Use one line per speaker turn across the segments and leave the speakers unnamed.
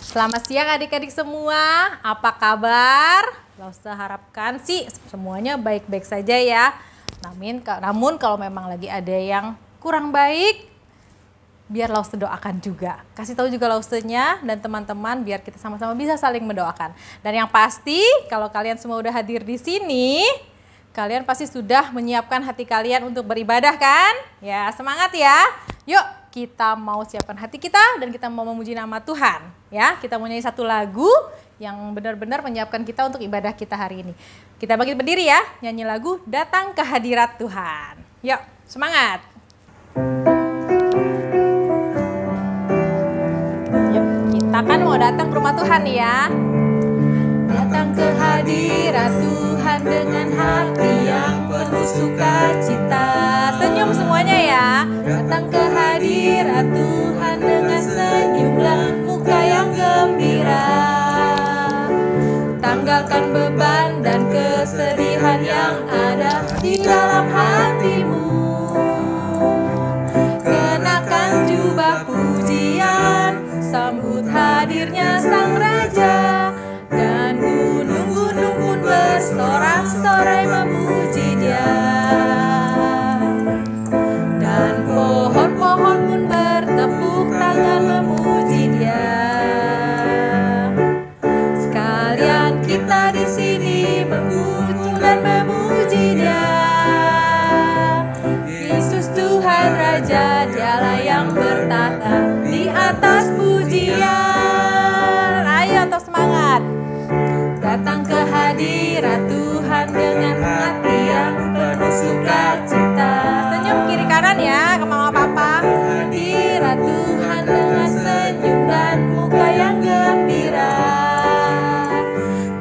Selamat siang adik-adik semua, apa kabar? Lausta harapkan sih semuanya baik-baik saja ya. Namun kalau memang lagi ada yang kurang baik, biar Lausta doakan juga. Kasih tahu juga Laustanya dan teman-teman biar kita sama-sama bisa saling mendoakan. Dan yang pasti kalau kalian semua udah hadir di sini, kalian pasti sudah menyiapkan hati kalian untuk beribadah kan? Ya, semangat ya. Yuk, kita mau siapkan hati kita dan kita mau memuji nama Tuhan. Ya, kita mau nyanyi satu lagu yang benar-benar menyiapkan kita untuk ibadah kita hari ini. Kita bangkit berdiri ya, nyanyi lagu Datang ke Hadirat Tuhan. Yuk, semangat. Yuk, kita kan mau datang ke rumah Tuhan ya. Datang ke hadirat Tuhan dengan hati yang penuh sukacita. Senyum semuanya ya. Datang ke hadirat Tuhan dengan senyum dan muka yang gembira. Tanggalkan beban dan kesedihan yang ada di dalam hatimu. Kenakan jubah pujian, sambut hadirnya Sang Raja. Dan gunung-gunung pun bersorak-sorai memuji Dia. Dan pohon-pohon pun bertepuk tangan memuji Dia. Sekalian kita di sini mengunjung dan memuji Dia. Yesus Tuhan Raja, Dialah yang bertata di atas pujian. Ayo terus semangat. Datang ke hadirat Tuhan dengan hati yang penuh sukacita. Senyum kiri kanan ya ke mama papa. Hadirat Tuhan dengan senyum dan muka yang gembira.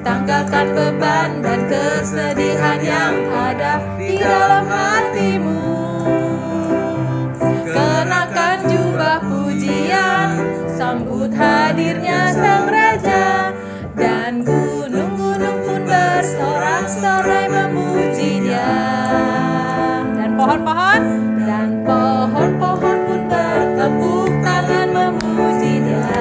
Tanggalkan beban dan kesedihan yang ada di dalam hatimu. Kenakan jubah pujian, sambut hadirnya Sang Raja. Dan gunung-gunung pun bersorak-sorai memuji Dia. Dan pohon-pohon pun bertepuk tangan memuji Dia.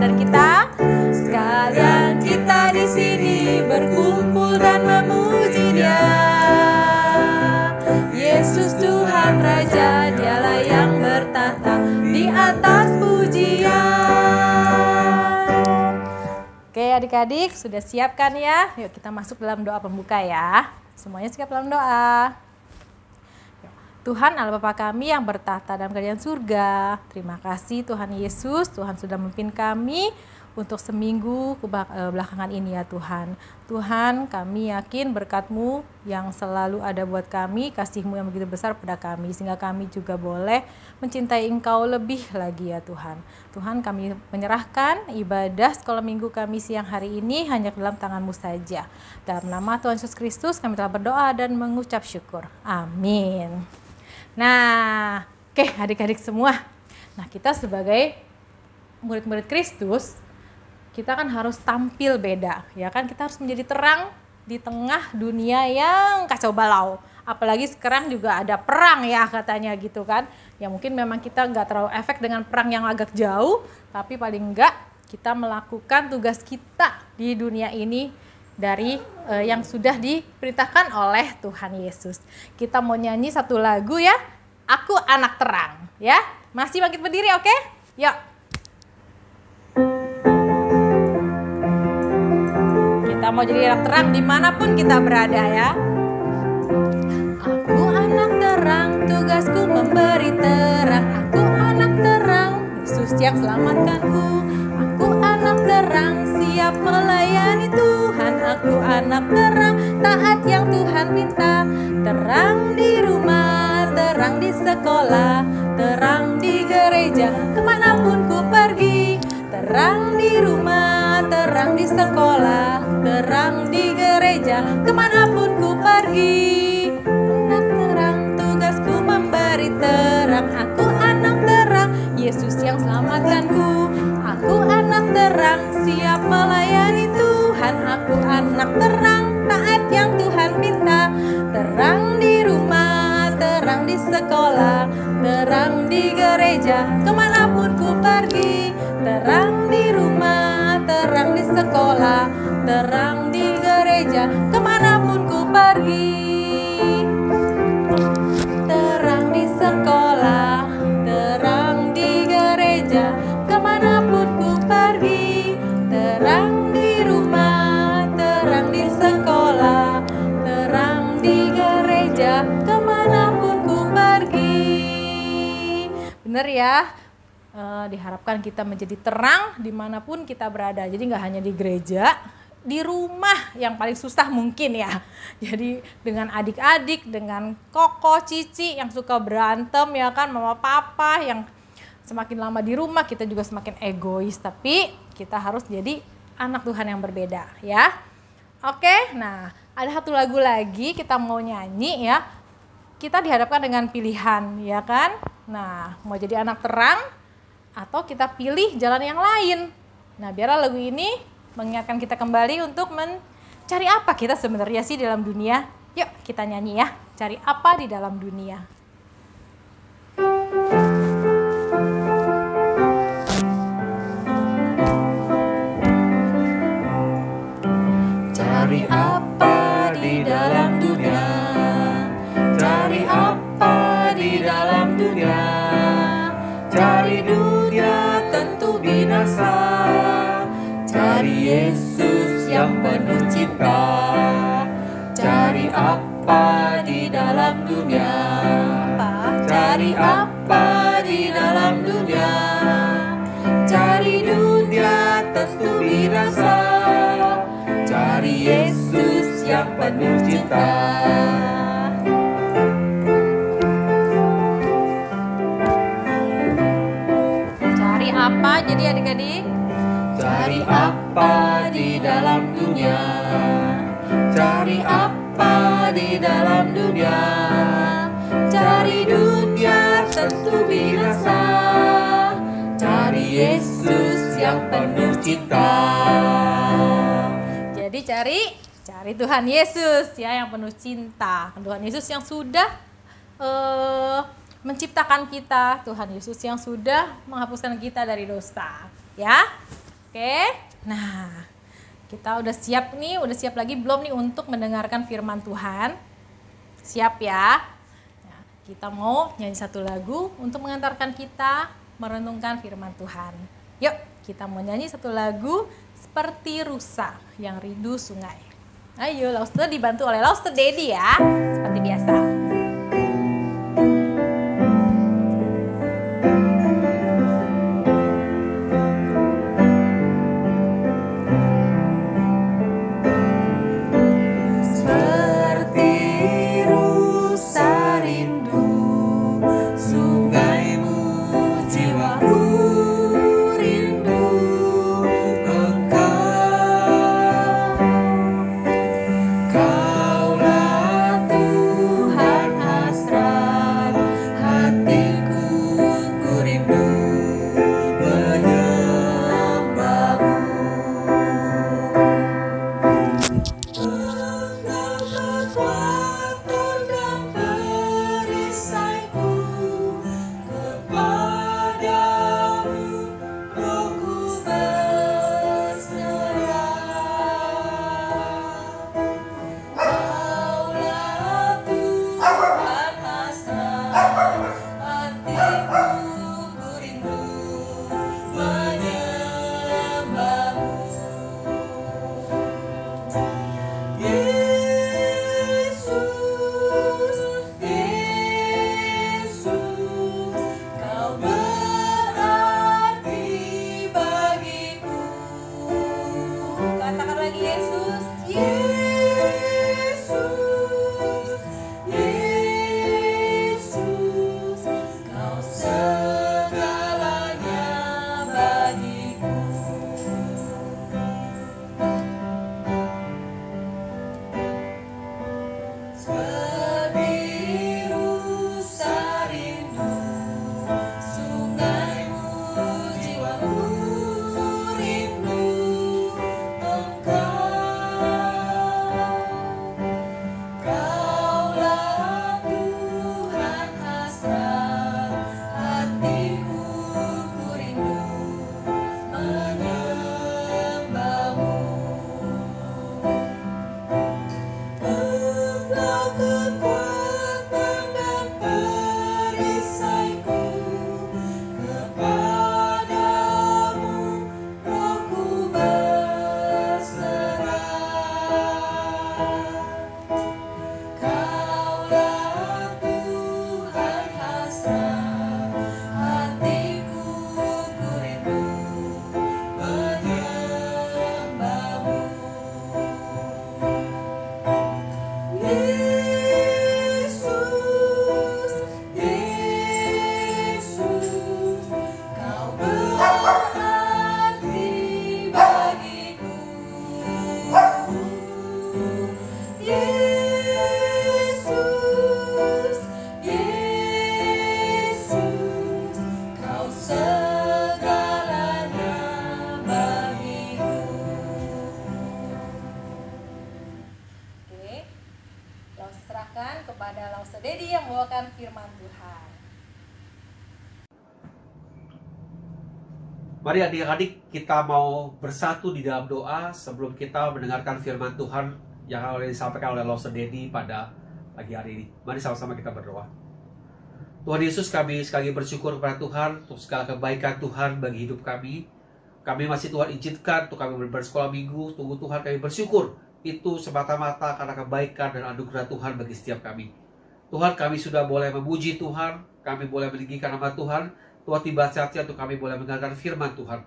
Dan kita sekalian kita di sini berkumpul dan memuji Dia. Yesus Tuhan Raja, Dialah yang bertata di atas pujian. Oke adik-adik, sudah siap kan ya? Yuk kita masuk dalam doa pembuka ya. Semuanya siap dalam doa. Tuhan Allah Bapa kami yang bertahta dalam kerajaan surga. Terima kasih Tuhan Yesus, Tuhan sudah memimpin kami untuk seminggu belakangan ini ya Tuhan. Tuhan, kami yakin berkat-Mu yang selalu ada buat kami, kasih-Mu yang begitu besar pada kami, sehingga kami juga boleh mencintai Engkau lebih lagi ya Tuhan. Tuhan, kami menyerahkan ibadah sekolah minggu kami siang hari ini hanya ke dalam tangan-Mu saja. Dalam nama Tuhan Yesus Kristus kami telah berdoa dan mengucap syukur. Amin. Nah, oke adik-adik semua. Nah, kita sebagai murid-murid Kristus, kita kan harus tampil beda, ya kan? Kita harus menjadi terang di tengah dunia yang kacau balau. Apalagi sekarang juga ada perang ya katanya gitu kan. Ya mungkin memang kita nggak terlalu efek dengan perang yang agak jauh, tapi paling enggak kita melakukan tugas kita di dunia ini dari yang sudah diperintahkan oleh Tuhan Yesus. Kita mau nyanyi satu lagu ya, Aku Anak Terang ya. Masih bangkit berdiri oke? Yuk. Kita mau jadi anak terang dimanapun kita berada ya. Aku anak terang, tugasku memberi terang. Aku anak terang, Yesus yang selamatkanku. Aku anak terang, siap melayani Tuhan. Aku anak terang, taat yang Tuhan minta. Terang di rumah, terang di sekolah, terang di gereja, kemanapun ku pergi. Terang di rumah, terang di sekolah, terang di gereja, kemanapun ku pergi. Anak terang, tugasku memberi terang. Aku anak terang, Yesus yang selamatkanku. Aku anak terang, siap melayani Tuhan. Aku anak terang, taat yang Tuhan minta. Terang di rumah, terang di sekolah, terang di gereja, kemanapun ku pergi. Terang di terang di gereja, kemanapun ku pergi. Terang di sekolah, terang di gereja, kemanapun ku pergi. Terang di rumah, terang di sekolah, terang di gereja, kemanapun ku pergi. Bener ya? Diharapkan kita menjadi terang dimanapun kita berada. Jadi nggak hanya di gereja, di rumah yang paling susah mungkin ya. Jadi dengan adik-adik, dengan koko, cici yang suka berantem ya kan, mama papa yang semakin lama di rumah kita juga semakin egois. Tapi kita harus jadi anak Tuhan yang berbeda ya. Oke, nah ada satu lagu lagi kita mau nyanyi ya. Kita dihadapkan dengan pilihan ya kan. Nah mau jadi anak terang atau kita pilih jalan yang lain. Nah biarlah lagu ini mengingatkan kita kembali untuk mencari apa kita sebenarnya sih dalam dunia. Yuk kita nyanyi ya, cari apa di dalam dunia. Cari apa di dalam dunia, cari apa di dalam dunia, cari dunia tentu binasa. Cari Yesus yang penuh cinta. Cari apa di dalam dunia? Cari apa di dalam dunia? Cari dunia tentu binasa. Cari Yesus yang penuh cinta. Cari apa jadi adik-adik? Cari apa di dalam dunia? Cari apa di dalam dunia? Cari dunia tentu binasa. Cari Yesus yang penuh cinta. Jadi cari Tuhan Yesus ya yang penuh cinta. Tuhan Yesus yang sudah menciptakan kita. Tuhan Yesus yang sudah menghapuskan kita dari dosa. Ya. Oke, nah kita udah siap nih, udah siap lagi belum nih untuk mendengarkan firman Tuhan? Siap ya? Nah, kita mau nyanyi satu lagu untuk mengantarkan kita merenungkan firman Tuhan. Yuk, kita mau nyanyi satu lagu seperti rusa yang rindu sungai. Ayo, Lauster dibantu oleh Lauster Dedi ya, seperti biasa.
Kaulah Tuhan
mendengarkan firman Tuhan.
Mari adik-adik kita mau bersatu di dalam doa sebelum kita mendengarkan firman Tuhan yang oleh disampaikan oleh Loster Dedi pada pagi hari ini. Mari sama-sama kita berdoa. Tuhan Yesus, kami sekali lagi bersyukur kepada Tuhan untuk segala kebaikan Tuhan bagi hidup kami. Kami masih Tuhan izinkan untuk kami bersekolah minggu. Tunggu Tuhan, kami bersyukur itu semata-mata karena kebaikan dan anugerah Tuhan bagi setiap kami. Tuhan, kami sudah boleh memuji Tuhan, kami boleh meninggikan nama Tuhan. Tuhan tiba saatnya untuk kami boleh mendengarkan firman Tuhan.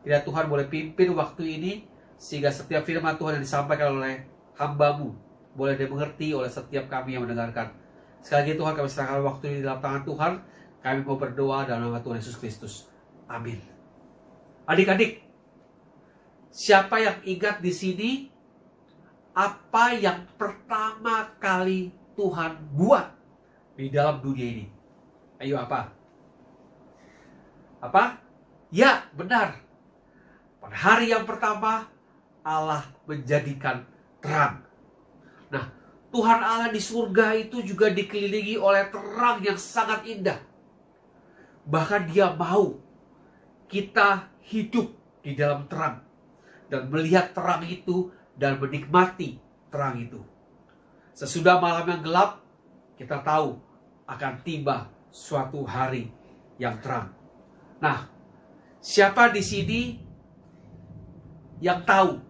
Kiranya Tuhan boleh pimpin waktu ini, sehingga setiap firman Tuhan yang disampaikan oleh hamba-Mu boleh dimengerti oleh setiap kami yang mendengarkan. Sekali lagi Tuhan, kami serahkan waktu ini dalam tangan Tuhan. Kami mau berdoa dalam nama Tuhan Yesus Kristus. Amin. Adik-adik, siapa yang ingat di sini apa yang pertama kali Tuhan buat di dalam dunia ini? Ayo, apa? Apa? Ya, benar. Pada hari yang pertama, Allah menjadikan terang. Nah, Tuhan Allah di surga itu juga dikelilingi oleh terang yang sangat indah. Bahkan Dia mau kita hidup di dalam terang dan melihat terang itu dan menikmati terang itu. Sesudah malam yang gelap, kita tahu akan tiba suatu hari yang terang. Nah, siapa di sini yang tahu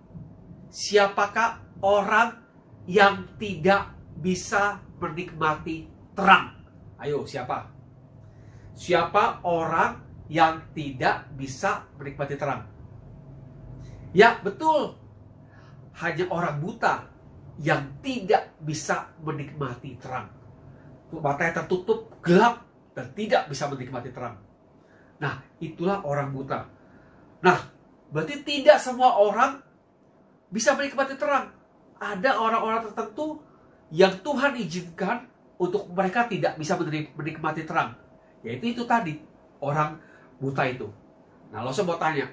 siapakah orang yang tidak bisa menikmati terang? Ayo, siapa? Siapa orang yang tidak bisa menikmati terang? Ya, betul. Hanya orang buta yang tidak bisa menikmati terang. Matanya tertutup, gelap, dan tidak bisa menikmati terang. Nah, itulah orang buta. Nah, berarti tidak semua orang bisa menikmati terang. Ada orang-orang tertentu yang Tuhan izinkan untuk mereka tidak bisa menikmati terang. Yaitu itu tadi, orang buta itu. Nah, lo mau tanya,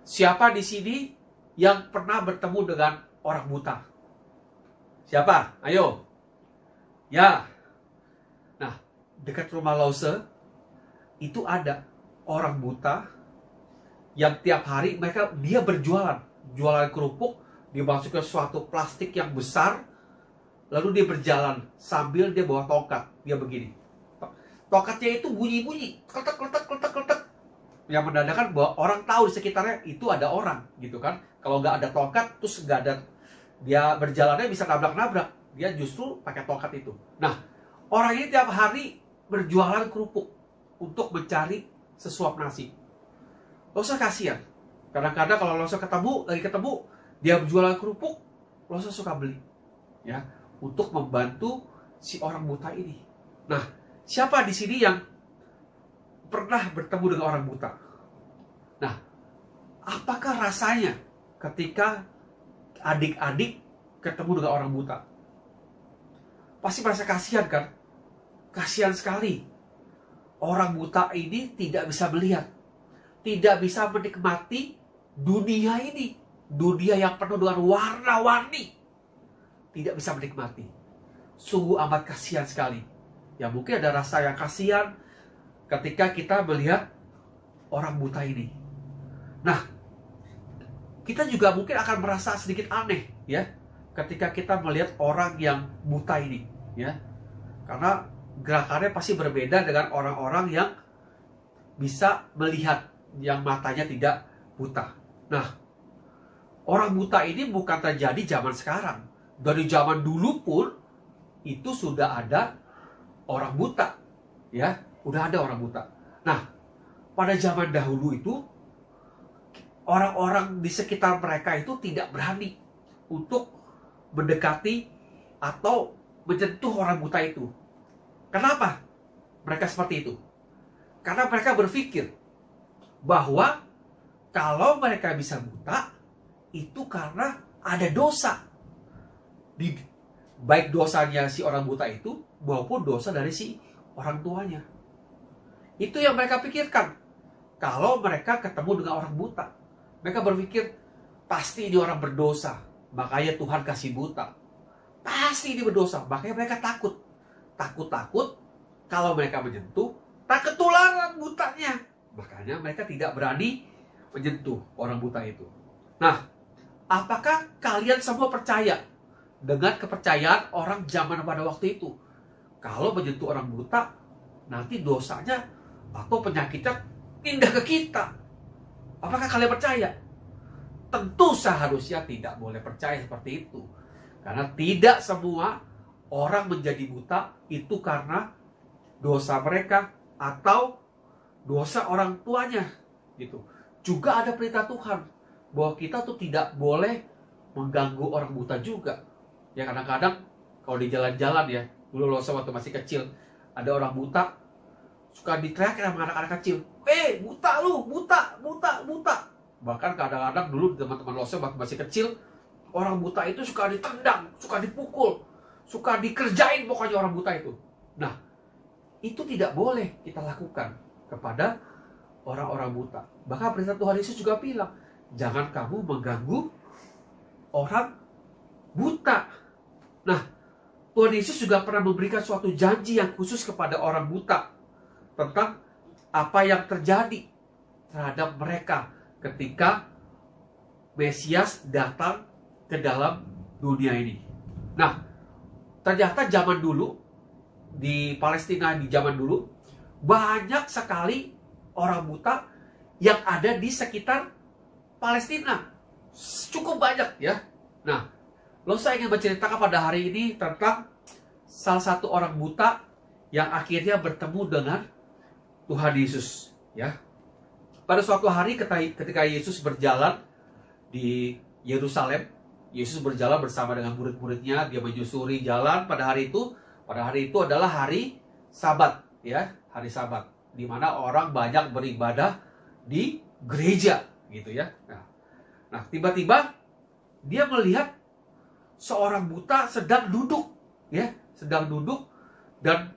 siapa di sini yang pernah bertemu dengan orang buta? Siapa? Ayo. Ya. Nah, dekat rumah Lause itu ada orang buta yang tiap hari dia berjualan, jualan kerupuk, dimasukin suatu plastik yang besar, lalu dia berjalan sambil dia bawa tongkat, dia begini. Tongkatnya itu bunyi-bunyi, kletek. Yang menandakan bahwa orang tahu di sekitarnya itu ada orang, gitu kan. Kalau nggak ada tongkat, terus nggak ada, dia berjalannya bisa nabrak-nabrak. Dia justru pakai tongkat itu. Nah, orang ini tiap hari berjualan kerupuk untuk mencari sesuap nasi. Losa kasihan. Kadang-kadang kalau Losa lagi ketemu, dia berjualan kerupuk, Losa suka beli. Ya, untuk membantu si orang buta ini. Nah, siapa di sini yang pernah bertemu dengan orang buta? Nah, apakah rasanya ketika adik-adik ketemu dengan orang buta? Pasti merasa kasihan kan? Kasihan sekali. Orang buta ini tidak bisa melihat, tidak bisa menikmati dunia ini. Dunia yang penuh dengan warna-warni. Tidak bisa menikmati. Sungguh amat kasihan sekali. Ya, mungkin ada rasa yang kasihan ketika kita melihat orang buta ini. Nah, kita juga mungkin akan merasa sedikit aneh, ya, ketika kita melihat orang yang buta ini, ya. Karena gerakannya pasti berbeda dengan orang-orang yang bisa melihat, yang matanya tidak buta. Nah, orang buta ini bukan terjadi zaman sekarang. Dari zaman dulu pun itu sudah ada orang buta, ya, udah ada orang buta. Nah, pada zaman dahulu itu orang-orang di sekitar mereka itu tidak berani untuk mendekati atau menyentuh orang buta itu. Kenapa mereka seperti itu? Karena mereka berpikir bahwa kalau mereka bisa buta, itu karena ada dosa. Baik dosanya si orang buta itu, maupun dosa dari si orang tuanya. Itu yang mereka pikirkan. Kalau mereka ketemu dengan orang buta, mereka berpikir, pasti ini orang berdosa, makanya Tuhan kasih buta. Pasti ini berdosa, makanya mereka takut. Takut-takut kalau mereka menyentuh, tak ketularan butanya. Makanya mereka tidak berani menyentuh orang buta itu. Nah, apakah kalian semua percaya dengan kepercayaan orang zaman pada waktu itu? Kalau menyentuh orang buta, nanti dosanya atau penyakitnya pindah ke kita. Apakah kalian percaya? Tentu seharusnya tidak boleh percaya seperti itu. Karena tidak semua orang menjadi buta itu karena dosa mereka atau dosa orang tuanya gitu. Juga ada perintah Tuhan bahwa kita tuh tidak boleh mengganggu orang buta juga. Ya kadang-kadang kalau di jalan-jalan ya, dulu lo waktu masih kecil, ada orang buta suka diteriakin sama anak-anak kecil, buta lu, buta, buta, buta. Bahkan kadang-kadang dulu teman-teman lo waktu masih kecil, orang buta itu suka ditendang, suka dipukul, suka dikerjain pokoknya orang buta itu. Nah, itu tidak boleh kita lakukan kepada orang-orang buta. Bahkan perintah Tuhan Yesus juga bilang, jangan kamu mengganggu orang buta. Nah, Tuhan Yesus juga pernah memberikan suatu janji yang khusus kepada orang buta tentang apa yang terjadi terhadap mereka ketika Mesias datang ke dalam dunia ini. Nah, ternyata zaman dulu di Palestina, di zaman dulu banyak sekali orang buta yang ada di sekitar Palestina. Cukup banyak ya. Nah, saya ingin berceritakan pada hari ini tentang salah satu orang buta yang akhirnya bertemu dengan Tuhan Yesus ya. Pada suatu hari ketika Yesus berjalan di Yerusalem, Yesus berjalan bersama dengan murid-muridnya, dia menyusuri jalan pada hari itu. Pada hari itu adalah hari Sabat ya, hari Sabat di mana orang banyak beribadah di gereja gitu ya. Nah, tiba-tiba dia melihat seorang buta sedang duduk ya, sedang duduk, dan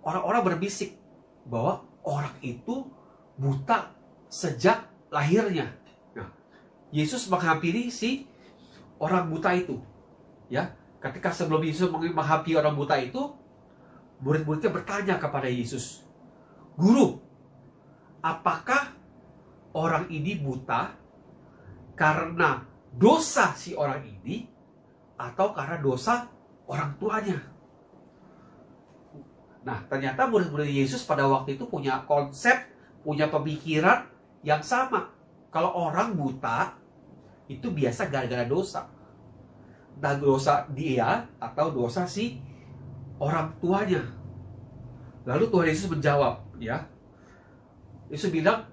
orang-orang berbisik bahwa orang itu buta sejak lahirnya. Nah, Yesus menghampiri si orang buta itu ya. Ketika sebelum Yesus menghampiri orang buta itu, murid-muridnya bertanya kepada Yesus, "Guru, apakah orang ini buta karena dosa si orang ini atau karena dosa orang tuanya?" Nah, ternyata murid-murid Yesus pada waktu itu punya konsep, punya pemikiran yang sama. Kalau orang buta itu biasa gara-gara dosa. Entah dosa dia atau dosa si orang tuanya. Lalu Tuhan Yesus menjawab ya. Yesus bilang,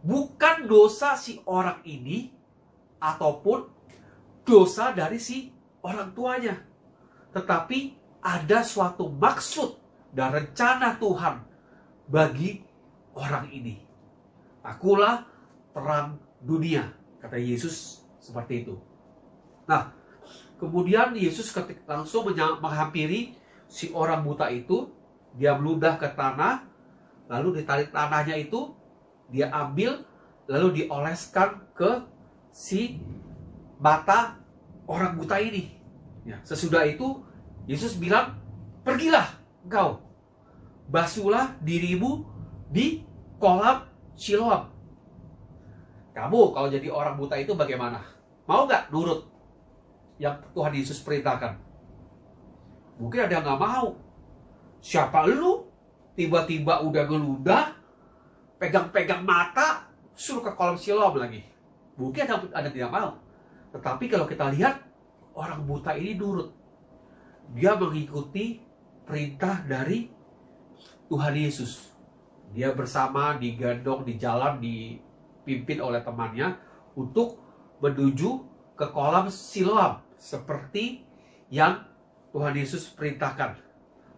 bukan dosa si orang ini ataupun dosa dari si orang tuanya, tetapi ada suatu maksud dan rencana Tuhan bagi orang ini. Akulah terang dunia, kata Yesus seperti itu. Nah, kemudian Yesus langsung menghampiri si orang buta itu. Dia meludah ke tanah, lalu ditarik tanahnya itu, dia ambil, lalu dioleskan ke si mata orang buta ini. Ya, sesudah itu Yesus bilang, pergilah engkau, basuhlah dirimu di kolam Siloam. Kamu kalau jadi orang buta itu bagaimana? Mau nggak nurut yang Tuhan Yesus perintahkan? Mungkin ada yang nggak mau. Siapa lu? Tiba-tiba udah ngeludah, pegang-pegang mata, suruh ke kolam Siloam lagi. Mungkin ada tidak mau. Tetapi kalau kita lihat, orang buta ini nurut. Dia mengikuti perintah dari Tuhan Yesus. Dia bersama, digendong, di jalan, dipimpin oleh temannya untuk menuju ke kolam Siloam seperti yang Tuhan Yesus perintahkan.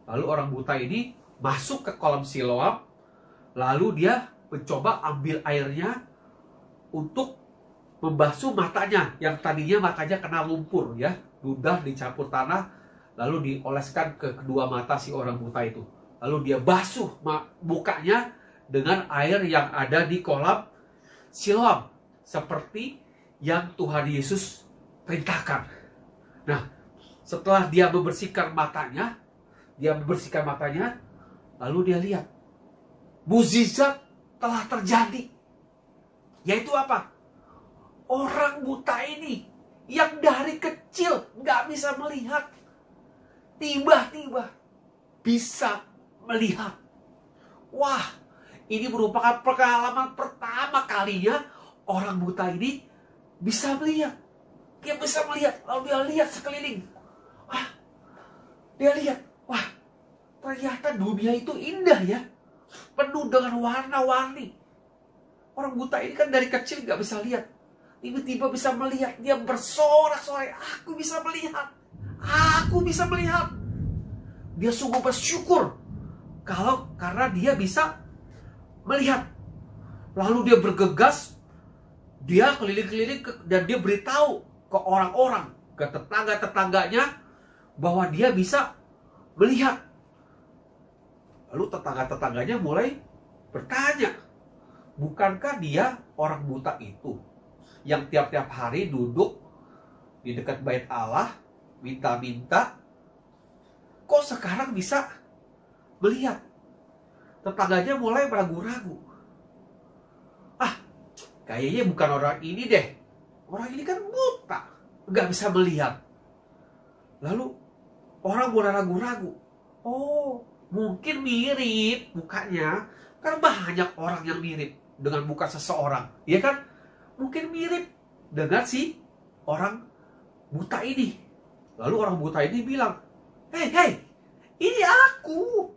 Lalu orang buta ini masuk ke kolam Siloam, lalu dia mencoba ambil airnya untuk membasuh matanya yang tadinya matanya kena lumpur ya, ludah dicampur tanah, lalu dioleskan ke kedua mata si orang buta itu. Lalu dia basuh mukanya dengan air yang ada di kolam Siloam seperti yang Tuhan Yesus perintahkan. Nah, setelah dia membersihkan matanya, Lalu dia lihat, mukjizat telah terjadi. Yaitu apa? Orang buta ini yang dari kecil nggak bisa melihat, tiba-tiba bisa melihat. Wah, ini merupakan pengalaman pertama kalinya orang buta ini bisa melihat. Dia bisa melihat, lalu dia lihat sekeliling. Wah, dia lihat, wah, ternyata dunia itu indah ya. Penuh dengan warna-warni. Orang buta ini kan dari kecil gak bisa lihat. Tiba-tiba bisa melihat. Dia bersorak-sorai, aku bisa melihat. Aku bisa melihat. Dia sungguh bersyukur karena dia bisa melihat. Lalu dia bergegas. Dia keliling-keliling dan dia beritahu ke orang-orang, ke tetangga-tetangganya, bahwa dia bisa melihat. Lalu tetangga-tetangganya mulai bertanya, bukankah dia orang buta itu yang tiap-tiap hari duduk di dekat bait Allah, minta-minta, kok sekarang bisa melihat? Tetangganya mulai ragu-ragu. Ah, kayaknya bukan orang ini deh. Orang ini kan buta, nggak bisa melihat. Lalu orang mulai ragu-ragu. Oh, mungkin mirip mukanya. Kan banyak orang yang mirip dengan muka seseorang, ya kan? Mungkin mirip dengan si orang buta ini. Lalu orang buta ini bilang, hei, ini aku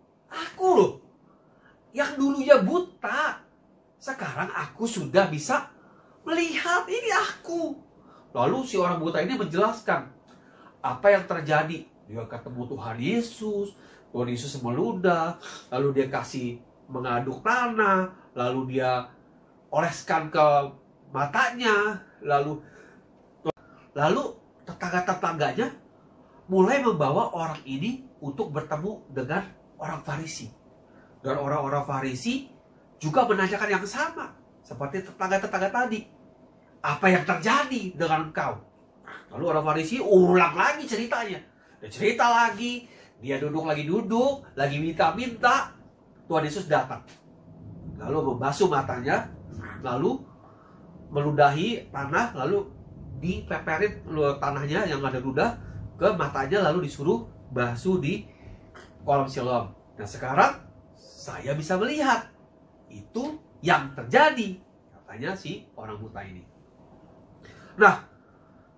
loh, yang dulunya buta. Sekarang aku sudah bisa melihat, ini aku. Lalu si orang buta ini menjelaskan apa yang terjadi. Dia ketemu Tuhan Yesus. Tuhan Yesus meludah, lalu dia kasih mengaduk tanah, lalu dia oleskan ke matanya, lalu tetangga-tetangganya mulai membawa orang ini untuk bertemu dengan orang Farisi. Dan orang-orang Farisi juga menanyakan yang sama, seperti tetangga-tetangga tadi. Apa yang terjadi dengan engkau? Lalu orang Farisi ulang lagi ceritanya. Dia cerita lagi, dia duduk, lagi minta-minta. Tuhan Yesus datang. Lalu membasuh matanya, lalu meludahi tanah, lalu dipeperin tanahnya yang ada ludah ke matanya, lalu disuruh basuh di kolam Siloam. Dan sekarang saya bisa melihat. Itu yang terjadi, katanya si orang buta ini. Nah,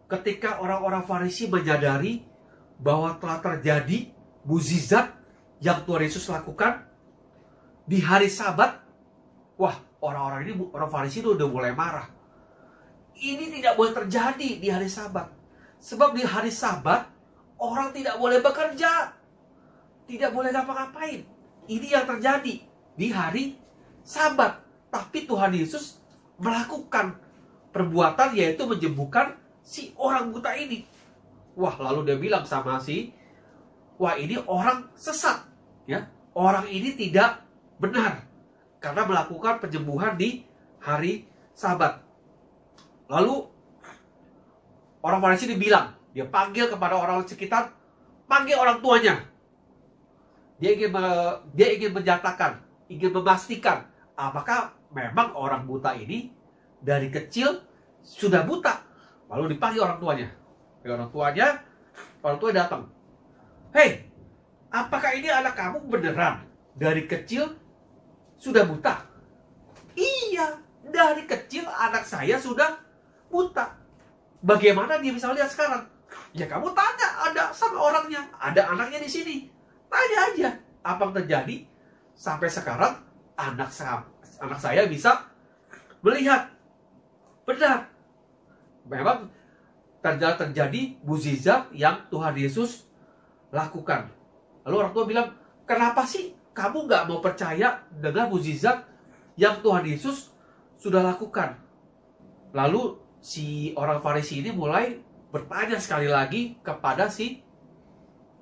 ketika orang-orang Farisi menyadari bahwa telah terjadi mukjizat yang Tuhan Yesus lakukan di hari Sabat, wah, orang-orang ini, orang Farisi itu udah mulai marah. Ini tidak boleh terjadi di hari Sabat. Sebab di hari Sabat orang tidak boleh bekerja, tidak boleh ngapa-ngapain. Ini yang terjadi di hari Sabat. Tapi Tuhan Yesus melakukan perbuatan, yaitu menyembuhkan si orang buta ini. Wah, lalu dia bilang sama wah, ini orang sesat, ya. Orang ini tidak benar karena melakukan penyembuhan di hari Sabat. Lalu orang Farisi dibilang, dia panggil kepada orang sekitar, panggil orang tuanya. Dia ingin menyatakan, ingin memastikan apakah memang orang buta ini dari kecil sudah buta. Lalu dipanggil orang tuanya. Orang tua datang. Hei, apakah ini anak kamu beneran dari kecil sudah buta? Iya, dari kecil anak saya sudah buta. Bagaimana dia bisa lihat sekarang? Ya kamu tanya, ada sama orangnya, ada anaknya di sini. Tanya aja, apa yang terjadi sampai sekarang anak saya bisa melihat. Benar, memang terjadi mukjizat yang Tuhan Yesus lakukan. Lalu orang tua bilang, kenapa sih kamu gak mau percaya dengan mukjizat yang Tuhan Yesus sudah lakukan? Lalu si orang Farisi ini mulai bertanya sekali lagi kepada si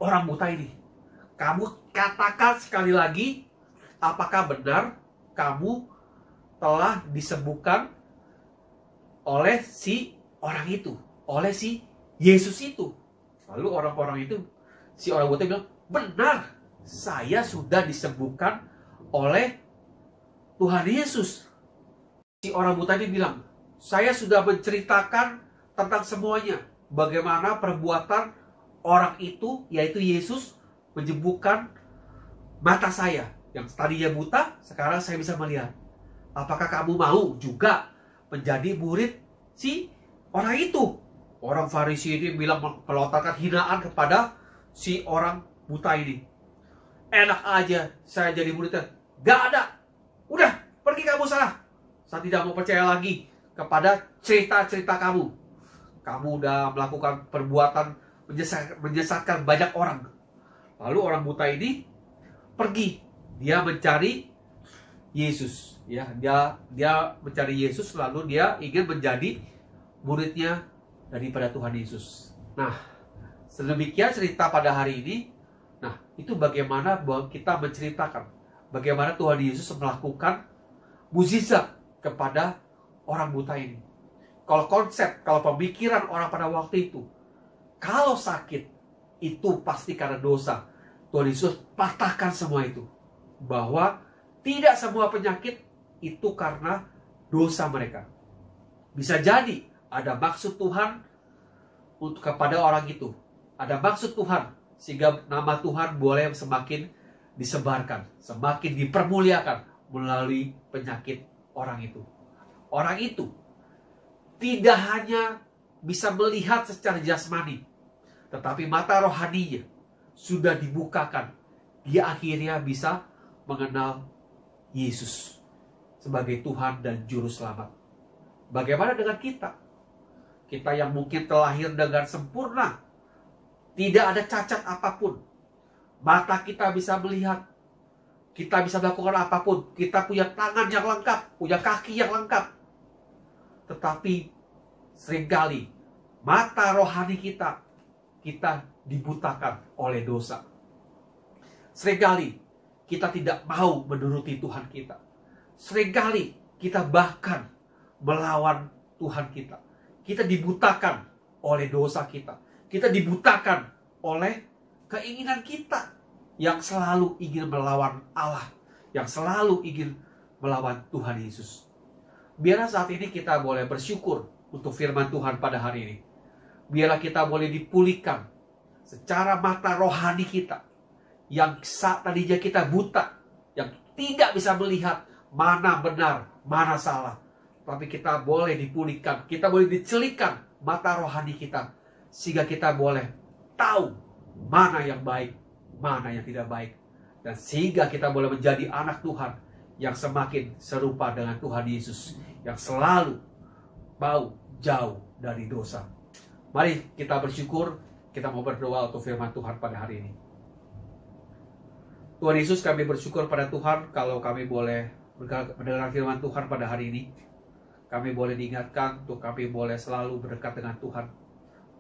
orang buta ini. Kamu katakan sekali lagi, apakah benar kamu telah disembuhkan oleh si orang itu, oleh si Yesus itu? Lalu orang-orang itu, si orang buta bilang, benar, saya sudah disembuhkan oleh Tuhan Yesus. Si orang buta ini bilang, saya sudah menceritakan tentang semuanya. Bagaimana perbuatan orang itu, yaitu Yesus, menyembuhkan mata saya. Yang tadinya buta, sekarang saya bisa melihat. Apakah kamu mau juga menjadi murid si orang itu? Orang Farisi ini bilang, melontarkan hinaan kepada si orang buta ini. Enak aja saya jadi muridnya. Gak ada. Udah, pergi kamu sana. Saya tidak mau percaya lagi kepada cerita-cerita kamu. Kamu udah melakukan perbuatan menyesatkan banyak orang. Lalu orang buta ini pergi. Dia mencari Yesus. Ya, dia mencari Yesus, lalu dia ingin menjadi muridnya daripada Tuhan Yesus. Nah, sedemikian cerita pada hari ini. Nah, itu bagaimana kita menceritakan bagaimana Tuhan Yesus melakukan mukjizat kepada orang buta ini. Kalau konsep, kalau pemikiran orang pada waktu itu, kalau sakit itu pasti karena dosa. Tuhan Yesus patahkan semua itu. Bahwa tidak semua penyakit itu karena dosa mereka. Bisa jadi ada maksud Tuhan untuk kepada orang itu. Ada maksud Tuhan sehingga nama Tuhan boleh semakin disebarkan, semakin dipermuliakan melalui penyakit orang itu. Orang itu tidak hanya bisa melihat secara jasmani, tetapi mata rohaninya sudah dibukakan. Dia akhirnya bisa mengenal Yesus sebagai Tuhan dan Juru Selamat. Bagaimana dengan kita? Kita yang mungkin terlahir dengan sempurna, tidak ada cacat apapun. Mata kita bisa melihat, kita bisa melakukan apapun. Kita punya tangan yang lengkap, punya kaki yang lengkap. Tetapi seringkali mata rohani kita dibutakan oleh dosa. Seringkali kita tidak mau menuruti Tuhan kita. Seringkali kita bahkan melawan Tuhan kita. Kita dibutakan oleh dosa kita. Kita dibutakan oleh keinginan kita yang selalu ingin melawan Allah, yang selalu ingin melawan Tuhan Yesus. Biarlah saat ini kita boleh bersyukur untuk firman Tuhan pada hari ini. Biarlah kita boleh dipulihkan secara mata rohani kita, yang saat tadinya kita buta, yang tidak bisa melihat mana benar, mana salah. Tapi kita boleh dipulihkan, kita boleh dicelikkan mata rohani kita, sehingga kita boleh tahu mana yang baik, mana yang tidak baik. Dan sehingga kita boleh menjadi anak Tuhan yang semakin serupa dengan Tuhan Yesus, yang selalu mau jauh dari dosa. Mari kita bersyukur, kita mau berdoa untuk firman Tuhan pada hari ini. Tuhan Yesus, kami bersyukur pada Tuhan kalau kami boleh mendengar firman Tuhan pada hari ini. Kami boleh diingatkan untuk kami boleh selalu berdekat dengan Tuhan.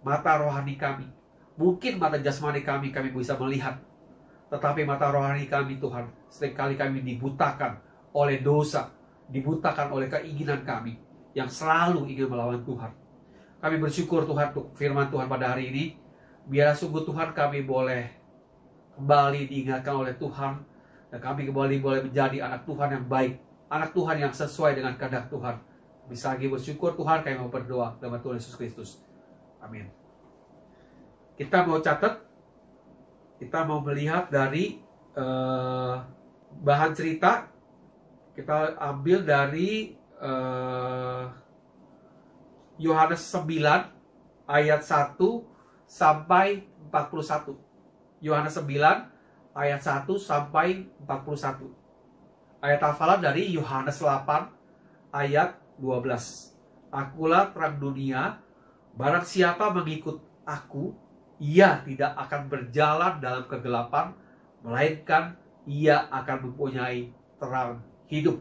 Mata rohani kami, mungkin mata jasmani kami bisa melihat, tetapi mata rohani kami Tuhan, seringkali kami dibutakan oleh dosa, dibutakan oleh keinginan kami yang selalu ingin melawan Tuhan. Kami bersyukur Tuhan untuk firman Tuhan pada hari ini. Biarlah sungguh Tuhan kami boleh kembali diingatkan oleh Tuhan, dan kami kembali boleh menjadi anak Tuhan yang baik, anak Tuhan yang sesuai dengan kehendak Tuhan. Bisa lagi bersyukur Tuhan, kami mau berdoa dalam Tuhan Yesus Kristus. Amin. Kita mau catat, kita mau melihat dari bahan cerita. Kita ambil dari Yohanes 9 ayat 1 sampai 41. Yohanes 9 ayat 1 sampai 41. Ayat hafalan dari Yohanes 8 ayat 12. Akulah terang dunia, barang siapa mengikut aku, ia tidak akan berjalan dalam kegelapan, melainkan ia akan mempunyai terang hidup.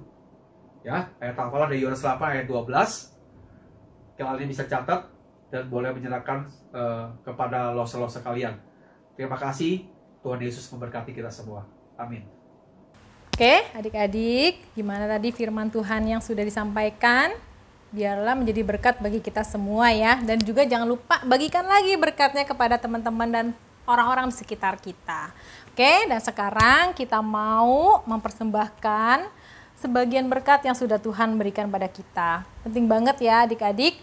Ya, ayat hafalan dari Yohanes 8 ayat 12. Kalian bisa catat dan boleh menyerahkan kepada losa-losa kalian. Terima kasih, Tuhan Yesus memberkati kita semua. Amin.
Oke, adik-adik, gimana tadi firman Tuhan yang sudah disampaikan? Biarlah menjadi berkat bagi kita semua ya. Dan juga jangan lupa bagikan lagi berkatnya kepada teman-teman dan orang-orang di sekitar kita. Oke, dan sekarang kita mau mempersembahkan sebagian berkat yang sudah Tuhan berikan pada kita. Penting banget ya adik-adik,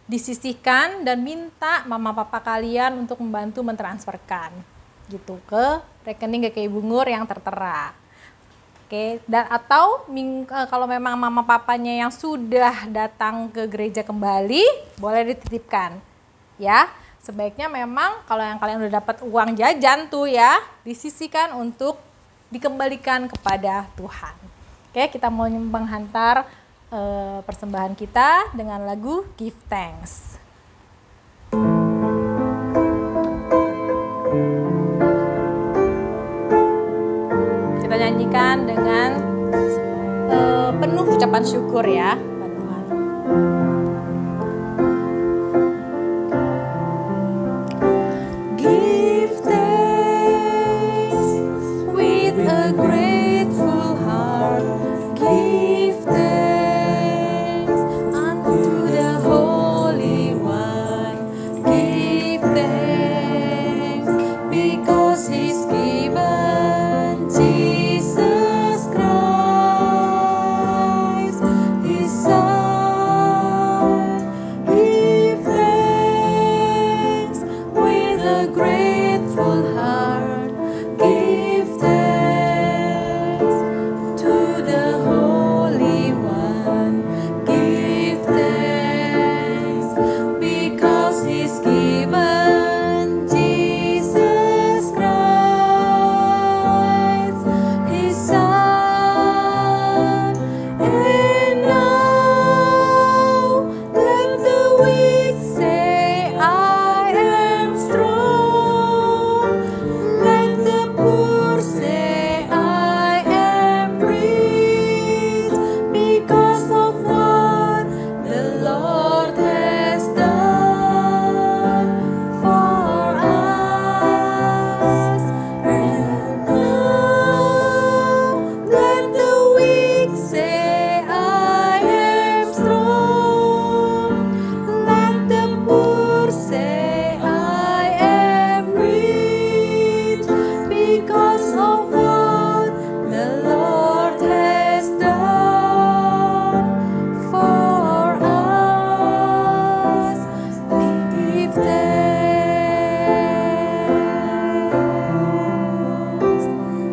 disisihkan dan minta mama papa kalian untuk membantu mentransferkan gitu ke rekening GKI Bungur yang tertera. Oke, dan atau kalau memang mama papanya yang sudah datang ke gereja kembali, boleh dititipkan. Ya, sebaiknya memang kalau yang kalian udah dapat uang jajan tuh ya, disisihkan untuk dikembalikan kepada Tuhan. Oke, kita mau menghantar persembahan kita dengan lagu Give Thanks. Kita nyanyikan dengan penuh ucapan syukur ya pada Tuhan. Give thanks with a grateful heart. Give thanks unto the Holy One. Give thanks because He's given Jesus Christ, His Son. Give thanks with a grateful heart. Give thanks to the Holy One. Give thanks because He's given Jesus Christ, His Son. And now let the weak say, I am strong. Let the poor say, I am rich, because of what the Lord has done for us. And now let the weak say, I am strong. Let the poor say, I am rich, because of what the Lord has done for us. Give thanks.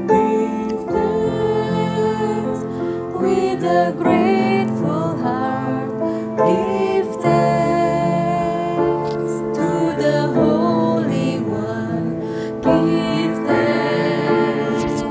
Give thanks with a grateful heart. Give thanks to the Holy One. Give thanks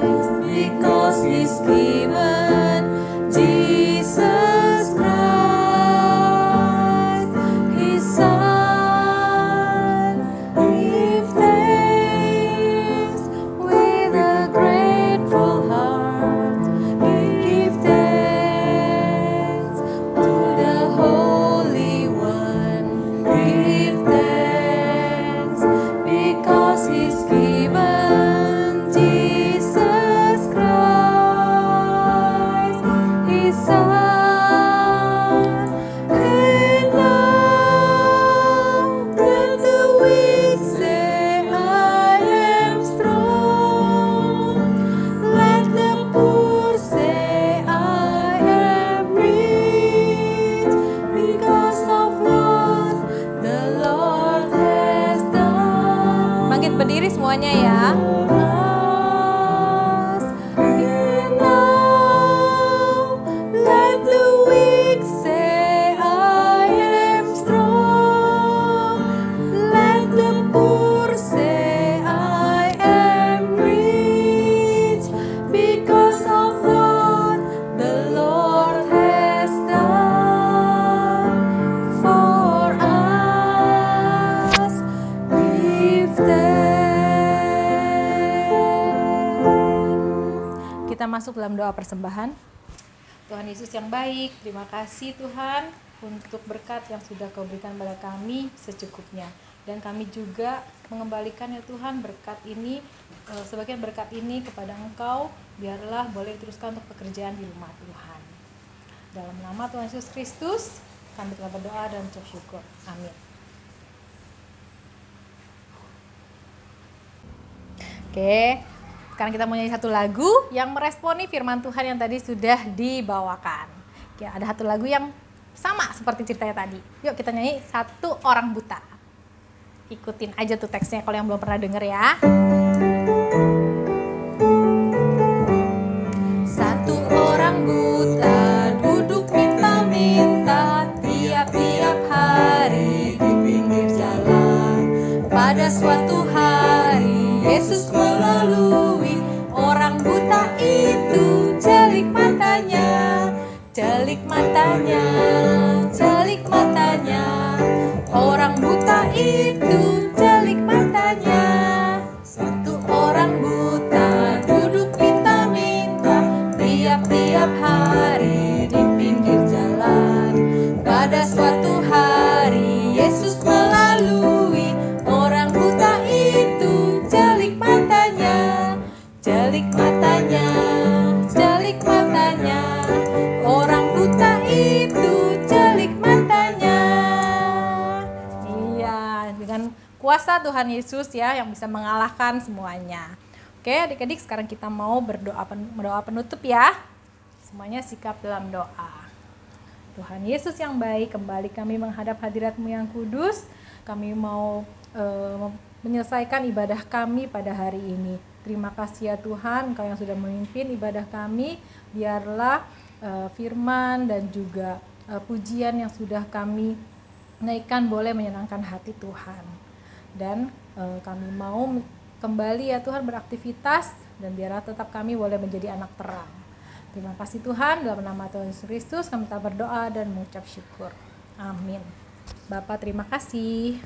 because He's given Jesus Christ, His Son. Give thanks with a grateful heart. Give thanks to the Holy One. Give thanks because He's given Jesus Christ, His Son. And now let the weak say, I am strong. Let the poor say, I am rich, because of what the Lord has done. Bangkit berdiri semuanya ya. And now let the weak say, I am strong. Let the poor say, I am rich, because of what the Lord has done for us. Give thanks. Kita masuk dalam doa persembahan. Tuhan Yesus yang baik, terima kasih Tuhan untuk berkat yang sudah Kau berikan pada kami secukupnya. Dan kami juga mengembalikan ya Tuhan berkat ini, sebagian berkat ini kepada Engkau, biarlah boleh diteruskan untuk pekerjaan di rumah Tuhan. Dalam nama Tuhan Yesus Kristus, kami telah berdoa dan ucap syukur. Amin. Oke, sekarang kita mau nyanyi satu lagu yang meresponi firman Tuhan yang tadi sudah dibawakan. Oke, ada satu lagu yang sama seperti ceritanya tadi. Yuk kita nyanyi Satu Orang Buta. Ikutin aja tuh teksnya kalau yang belum pernah denger ya. Satu orang buta duduk minta-minta tiap-tiap hari di pinggir jalan. Pada suatu hari Yesus melalui, orang buta itu celik matanya, celik matanya, celik matanya. Orang buta itu celik matanya. Satu orang buta duduk minta-minta tiap-tiap hari di pinggir jalan. Pada suatu hari Yesus melalui, orang buta itu celik matanya, celik matanya, celik matanya. Orang buta itu celik matanya. Iya, dengan kuasa Tuhan Yesus ya yang bisa mengalahkan semuanya. Oke, adik-adik, sekarang kita mau berdoa penutup ya. Semuanya sikap dalam doa. Tuhan Yesus yang baik, kembali kami menghadap hadirat-Mu yang kudus. Kami mau menyelesaikan ibadah kami pada hari ini. Terima kasih ya Tuhan, Engkau yang sudah memimpin ibadah kami. Biarlah firman dan juga pujian yang sudah kami naikkan boleh menyenangkan hati Tuhan. Dan kami mau kembali ya Tuhan beraktivitas, dan biarlah tetap kami boleh menjadi anak terang. Terima kasih Tuhan, dalam nama Tuhan Yesus Kristus kami telah berdoa dan mengucap syukur. Amin. Bapak terima kasih.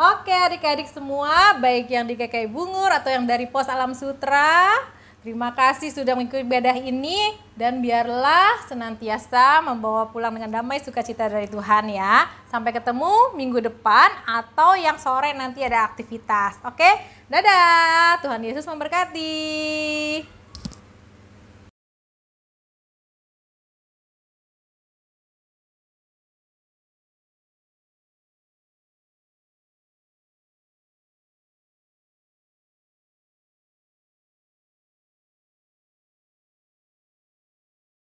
Oke adik-adik semua, baik yang di KKI Bungur atau yang dari Pos Alam Sutra, terima kasih sudah mengikuti ibadah ini, dan biarlah senantiasa membawa pulang dengan damai sukacita dari Tuhan ya. Sampai ketemu minggu depan atau yang sore nanti ada aktivitas. Oke, dadah, Tuhan Yesus memberkati.